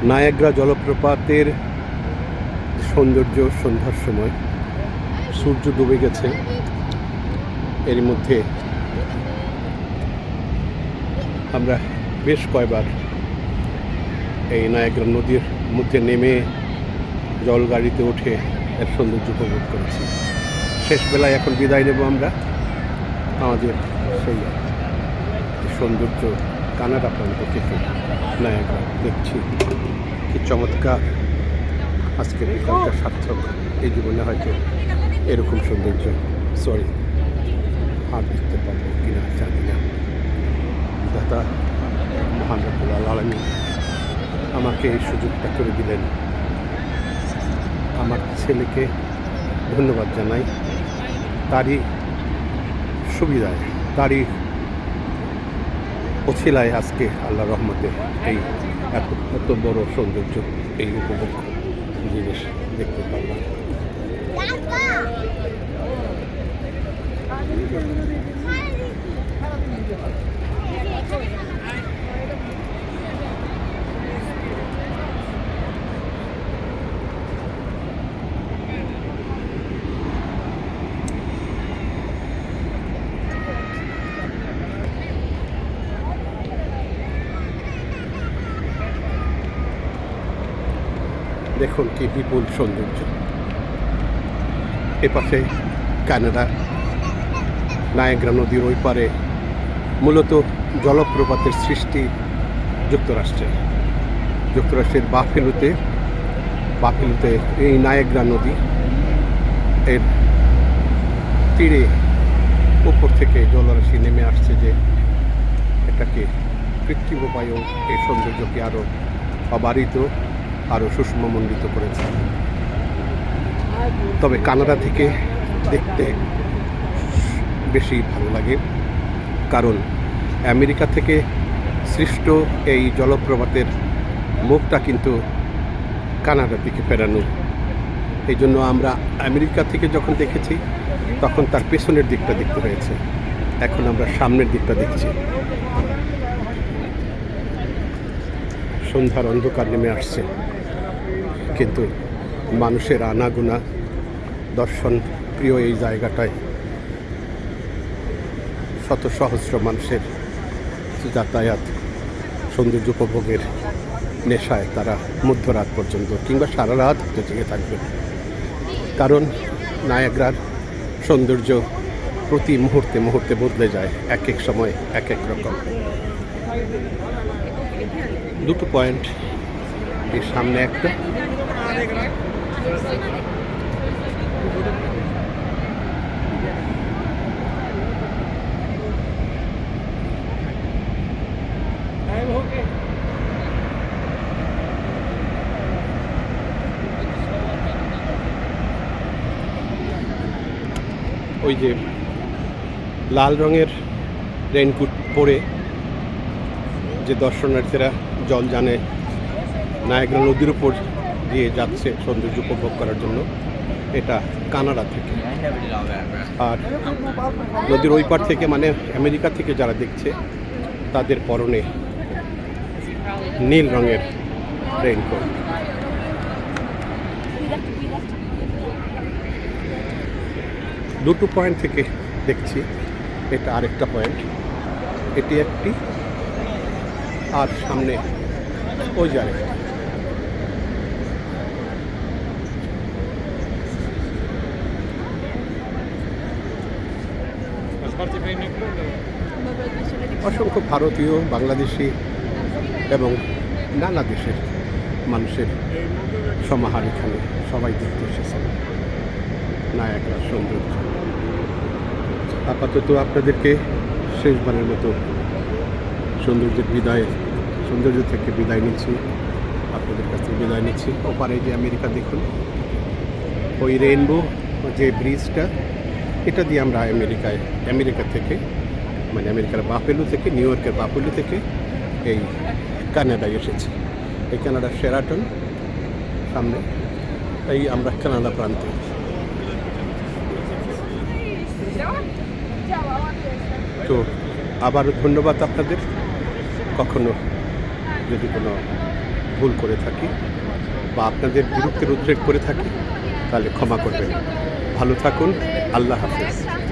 Niagara জলপ্রপাতের সৌন্দর্য সন্ধ্যার সময় সূর্য ডুবে গেছে। এর মধ্যে আমরা বেশ কয়েকবার এই নায়াগ্রা নদীর মধ্যে নেমে জল গাড়িতে উঠে এর সৌন্দর্য উপভোগ করেছি। শেষ বেলায় এখন বিদায় নেব আমরা আমাদের সেই সৌন্দর্য কানাডা প্রান্ত থেকে নায়াগ্রা দেখছি। কি চমৎকার! আজকের বিকালটা সার্থক। এই জীবনে হয়তো এরকম সৌন্দর্য আর দেখতে পারবো কিনা জানি না। দাদা মহান রব্বুল আলামিন আমাকে এই সুযোগটা করে দিলেন। আমার ছেলেকে ধন্যবাদ জানাই, তারই সুবিধায়, তারই ওছিলায় আজকে আল্লাহ রহমতে এই এত বড় সৌন্দর্য, এই উপভোগ জিনিস দেখতে পারলাম। দেখুন কি বিপুল সৌন্দর্য। এপাশে কানাডা, নায়াগ্রা নদীর ওই পারে মূলত জলপ্রপাতের সৃষ্টি যুক্তরাষ্ট্রের বাফেলোতে এই নায়াগ্রা নদী এর তীরে উপর থেকে জলরাশি নেমে আসছে, যে এটাকে কৃত্রিম উপায়েও এই সৌন্দর্যকে আরও অবারিত, আরও সুষমমণ্ডিত করেছে। তবে কানাডা থেকে দেখতে বেশি ভালো লাগে, কারণ আমেরিকা থেকে সৃষ্ট এই জলপ্রপাতের মুখটা কিন্তু কানাডার দিকে ফেরানো। এই জন্য আমরা আমেরিকা থেকে যখন দেখেছি তখন তার পেছনের দিকটা দেখতে হয়েছে, এখন আমরা সামনের দিকটা দেখছি। সন্ধ্যার অন্ধকার নেমে আসছে, কিন্তু মানুষের আনাগোনা, দর্শন প্রিয় এই জায়গাটায় শত সহস্র মানুষের যাতায়াত, সৌন্দর্য উপভোগের নেশায় তারা মধ্যরাত পর্যন্ত কিংবা সারা রাত জেগে থাকবে। কারণ নায়াগ্রার সৌন্দর্য প্রতি মুহূর্তে বদলে যায়, এক এক সময় এক এক রকম। দুটো পয়েন্ট, এর সামনে একটা, ওই যে লাল রঙের রেইনকোট পরে যে দর্শনার্থীরা জল জানে নায়াগ্রা নদীর উপর দিয়ে যাচ্ছে সৌন্দর্য উপভোগ করার জন্য, এটা কানাডা থেকে। আর নদীর ওই পার থেকে, মানে আমেরিকা থেকে যারা দেখছে, তাদের পরনে নীল রঙের রেইনকোট। দুটো পয়েন্ট থেকে দেখছি, এটা আরেকটা পয়েন্ট, এটি একটি, আর সামনে ওই যে আরেকটা। অসংখ্য ভারতীয়, বাংলাদেশি এবং নানা দেশের মানুষের সমাহার এখানে, সবাই দেখতে এসেছেন নায়াগ্রার সৌন্দর্য। আপাতত আপনাদেরকে শেষবারের মতো সৌন্দর্য থেকে বিদায় নিচ্ছি, আপনাদের কাছ থেকে বিদায় নিচ্ছি। ওপারে যে আমেরিকা দেখুন, ওই রেইনবো যে ব্রিজটা, এটা দিয়ে আমরা আমেরিকা থেকে, মানে আমেরিকার বাফেলো থেকে, নিউ ইয়র্কের বাফেলো থেকে এই কানাডায় এসেছি। এই কানাডার শেরাটন সামনে, এই আমরা কানাডা প্রান্তে। তো আবারও ধন্যবাদ আপনাদের। কখনো যদি কোনো ভুল করে থাকি বা আপনাদের বিরক্তির উদ্রেক করে থাকি তাহলে ক্ষমা করবেন। ভালো থাকুন। আল্লাহ হাফেজ।